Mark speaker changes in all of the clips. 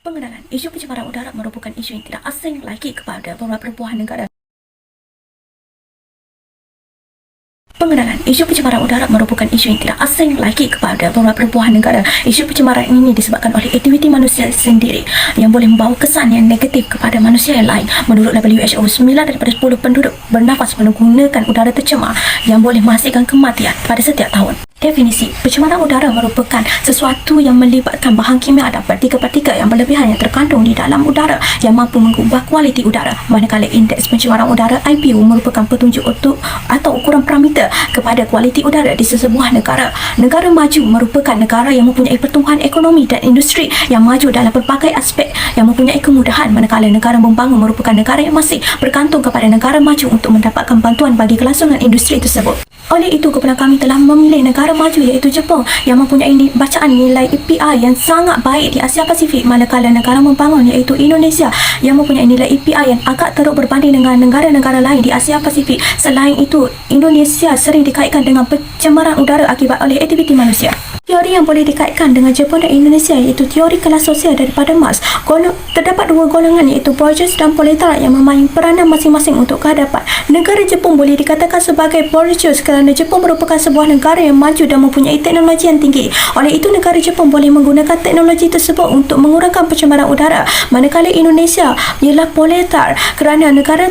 Speaker 1: Pengenalan, isu pencemaran udara merupakan isu yang tidak asing lagi kepada beberapa buah negara. Pengenalan, isu pencemaran udara merupakan isu yang tidak asing lagi kepada beberapa buah negara. Isu pencemaran ini disebabkan oleh aktiviti manusia sendiri yang boleh membawa kesan yang negatif kepada manusia yang lain. Menurut WHO, 9 daripada 10 penduduk bernafas menggunakan udara tercemar yang boleh menghasilkan kematian pada setiap tahun. Definisi, pencemaran udara merupakan sesuatu yang melibatkan bahan kimia dan partikel-partikel yang berlebihan yang terkandung di dalam udara yang mampu mengubah kualiti udara. Manakala indeks pencemaran udara IPU merupakan petunjuk atau ukuran parameter kepada kualiti udara di sesebuah negara. Negara maju merupakan negara yang mempunyai pertumbuhan ekonomi dan industri yang maju dalam pelbagai aspek yang mempunyai kemudahan, manakala negara membangun merupakan negara yang masih bergantung kepada negara maju untuk mendapatkan bantuan bagi kelangsungan industri tersebut. Oleh itu, keputusan kami telah memilih negara maju iaitu Jepun yang mempunyai bacaan nilai EPI yang sangat baik di Asia Pasifik, manakala negara membangun iaitu Indonesia yang mempunyai nilai EPI yang agak teruk berbanding dengan negara-negara lain di Asia Pasifik. Selain itu, Indonesia sering dikaitkan dengan pencemaran udara akibat oleh aktiviti manusia. Teori yang boleh dikaitkan dengan Jepun dan Indonesia iaitu teori kelas sosial daripada Marx. Terdapat dua golongan iaitu bourgeois dan proletariat yang memainkan peranan masing-masing untuk kehadapan. Negara Jepun boleh dikatakan sebagai bourgeois kerana Jepun merupakan sebuah negara yang maju dan mempunyai teknologi yang tinggi. Oleh itu, negara Jepun boleh menggunakan teknologi tersebut untuk mengurangkan pencemaran udara. Manakala Indonesia ialah proletar kerana negara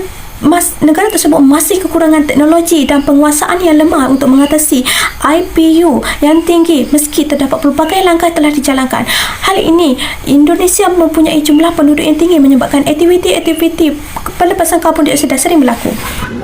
Speaker 1: tersebut masih kekurangan teknologi dan penguasaan yang lemah untuk mengatasi IPU yang tinggi meski terdapat pelbagai langkah telah dijalankan. Hal ini, Indonesia mempunyai jumlah penduduk yang tinggi menyebabkan aktiviti pelepasan karbon dioksida sering berlaku.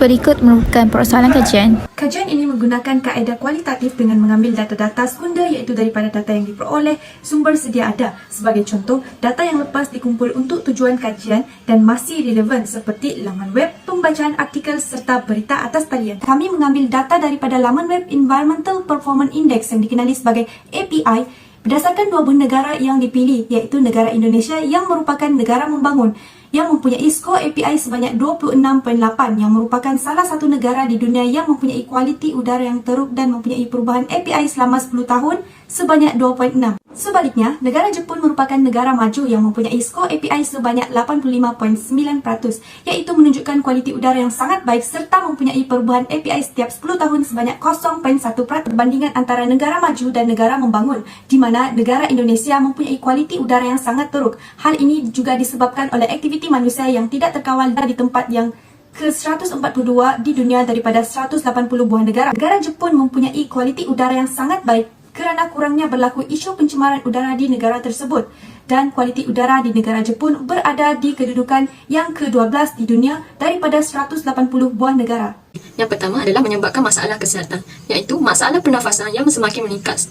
Speaker 2: Berikut merupakan persoalan kajian.
Speaker 3: Kajian ini menggunakan kaedah kualitatif dengan mengambil data-data sekunder iaitu daripada data yang diperoleh sumber sedia ada. Sebagai contoh, data yang lepas dikumpul untuk tujuan kajian dan masih relevan seperti laman web, pembacaan artikel serta berita atas talian. Kami mengambil data daripada laman web Environmental Performance Index yang dikenali sebagai API berdasarkan dua buah negara yang dipilih iaitu negara Indonesia yang merupakan negara membangun yang mempunyai skor API sebanyak 26.8 yang merupakan salah satu negara di dunia yang mempunyai kualiti udara yang teruk dan mempunyai perubahan API selama 10 tahun sebanyak 2.6. Sebaliknya, negara Jepun merupakan negara maju yang mempunyai skor API sebanyak 85.9% iaitu menunjukkan kualiti udara yang sangat baik serta mempunyai perubahan API setiap 10 tahun sebanyak 0.1%. Perbandingan antara negara maju dan negara membangun di mana negara Indonesia mempunyai kualiti udara yang sangat teruk. Hal ini juga disebabkan oleh aktiviti manusia yang tidak terkawal di tempat yang ke-142 di dunia daripada 180 buah negara. Negara Jepun mempunyai kualiti udara yang sangat baik kerana kurangnya berlaku isu pencemaran udara di negara tersebut dan kualiti udara di negara Jepun berada di kedudukan yang ke-12 di dunia daripada 180 buah negara.
Speaker 4: Yang pertama adalah menyebabkan masalah kesihatan, iaitu masalah pernafasan yang semakin meningkat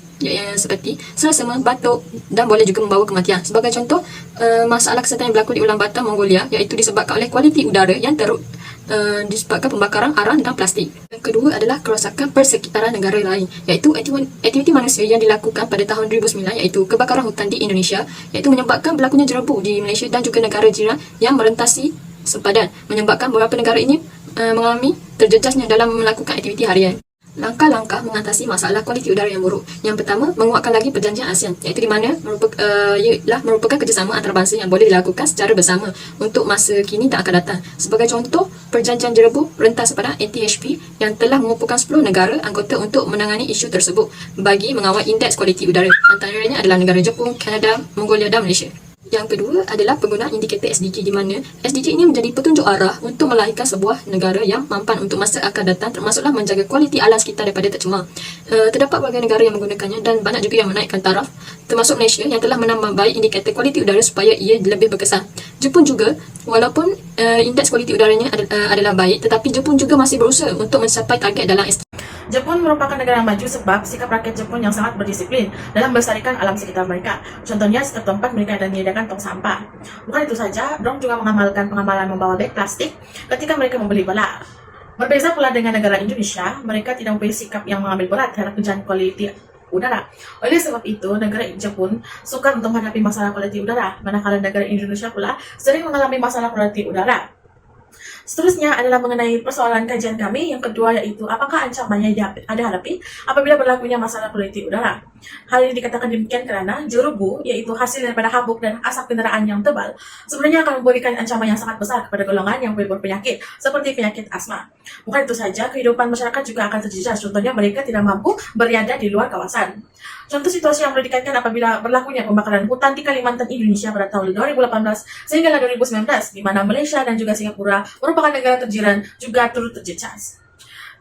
Speaker 4: seperti selasema, batuk dan boleh juga membawa kematian. Sebagai contoh, masalah kesihatan yang berlaku di Ulaanbaatar, Mongolia iaitu disebabkan oleh kualiti udara yang teruk disebabkan pembakaran arang dan plastik. Yang kedua adalah kerosakan persekitaran negara lain, iaitu aktiviti manusia yang dilakukan pada tahun 2009 iaitu kebakaran hutan di Indonesia iaitu menyebabkan berlakunya jerebu di Malaysia dan juga negara jiran yang merentasi sempadan, menyebabkan beberapa negara ini mengalami terjejasnya dalam melakukan aktiviti harian. Langkah-langkah mengatasi masalah kualiti udara yang buruk. Yang pertama, menguatkan lagi perjanjian ASEAN, iaitu di mana merupakan kerjasama antarabangsa yang boleh dilakukan secara bersama untuk masa kini dan akan datang. Sebagai contoh, perjanjian jerebu rentas sempadan ATHP yang telah mengumpulkan 10 negara anggota untuk menangani isu tersebut bagi mengawal indeks kualiti udara. Antaranya adalah negara Jepun, Kanada, Mongolia dan Malaysia. Yang kedua adalah penggunaan indikator SDG di mana SDG ini menjadi petunjuk arah untuk melahirkan sebuah negara yang mampan untuk masa akan datang, termasuklah menjaga kualiti alam sekitar daripada tercemar. Terdapat beberapa negara yang menggunakannya dan banyak juga yang menaikkan taraf, termasuk Malaysia yang telah menambah baik indikator kualiti udara supaya ia lebih berkesan. Jepun juga, walaupun indeks kualiti udaranya adalah baik, tetapi Jepun juga masih berusaha untuk mencapai target dalam SDG.
Speaker 5: Jepun merupakan negara yang maju sebab sikap rakyat Jepun yang sangat berdisiplin dalam melestarikan alam sekitar mereka. Contohnya, setiap tempat mereka ada menyediakan tong sampah. Bukan itu saja, mereka juga mengamalkan pengamalan membawa beg plastik ketika mereka membeli belah. Berbeza pula dengan negara Indonesia, mereka tidak memiliki sikap yang mengambil berat terhadap pencemaran kualiti udara. Oleh sebab itu, negara Jepun sukar untuk menghadapi masalah kualiti udara, manakala negara Indonesia pula sering mengalami masalah kualiti udara. Seterusnya adalah mengenai persoalan kajian kami. Yang kedua yaitu apakah ancaman yang ada hadapi apabila berlakunya masalah kualiti udara. Hal ini dikatakan demikian karena jerubu, yaitu hasil daripada habuk dan asap kendaraan yang tebal, sebenarnya akan memberikan ancaman yang sangat besar kepada golongan yang berpenyakit seperti penyakit asma. Bukan itu saja, kehidupan masyarakat juga akan terjejas. Contohnya mereka tidak mampu berada di luar kawasan. Contoh situasi yang boleh dikaitkan apabila berlakunya pembakaran hutan di Kalimantan Indonesia pada tahun 2018 sehingga 2019, di mana Malaysia dan juga Singapura merupakan negara terjiran juga turut terjejas.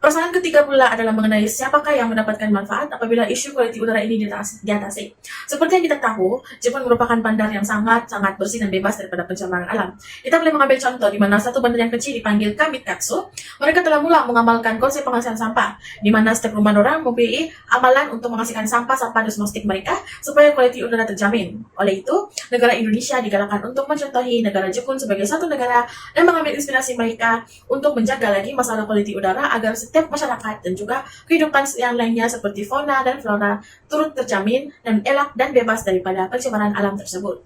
Speaker 5: Persoalan ketiga pula adalah mengenai siapakah yang mendapatkan manfaat apabila isu kualiti udara ini diatasi. Seperti yang kita tahu, Jepun merupakan bandar yang sangat-sangat bersih dan bebas daripada pencemaran alam. Kita boleh mengambil contoh di mana satu bandar yang kecil dipanggil Kamitkatsu. Mereka telah mula mengamalkan konsep penghasil sampah, di mana setiap rumah orang mempunyai amalan untuk menghasilkan sampah-sampah domestik mereka supaya kualiti udara terjamin. Oleh itu, negara Indonesia digalakkan untuk mencontohi negara Jepun sebagai satu negara dan mengambil inspirasi mereka untuk menjaga lagi masalah kualiti udara agar setiap masyarakat dan juga kehidupan yang lainnya seperti fauna dan flora turut terjamin dan elak dan bebas daripada pencemaran alam tersebut.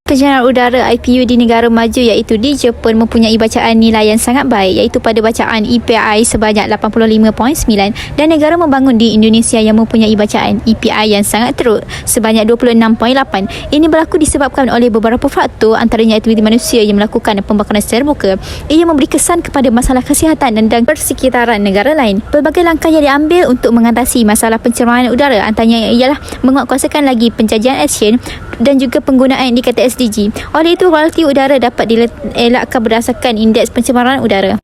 Speaker 2: Pencemaran udara IPU di negara maju iaitu di Jepun mempunyai bacaan nilai yang sangat baik iaitu pada bacaan EPI sebanyak 85.9 dan negara membangun di Indonesia yang mempunyai bacaan EPI yang sangat teruk sebanyak 26.8. Ini berlaku disebabkan oleh beberapa faktor antaranya aktiviti manusia yang melakukan pembakaran secara terbuka. Ia memberi kesan kepada masalah kesihatan dan persekitaran negara lain. Pelbagai langkah yang diambil untuk mengatasi masalah pencemaran udara antaranya ialah menguatkuasakan lagi penjajian action dan juga penggunaan indikator SDG. Oleh itu, kualiti udara dapat dielakkan berdasarkan indeks pencemaran udara.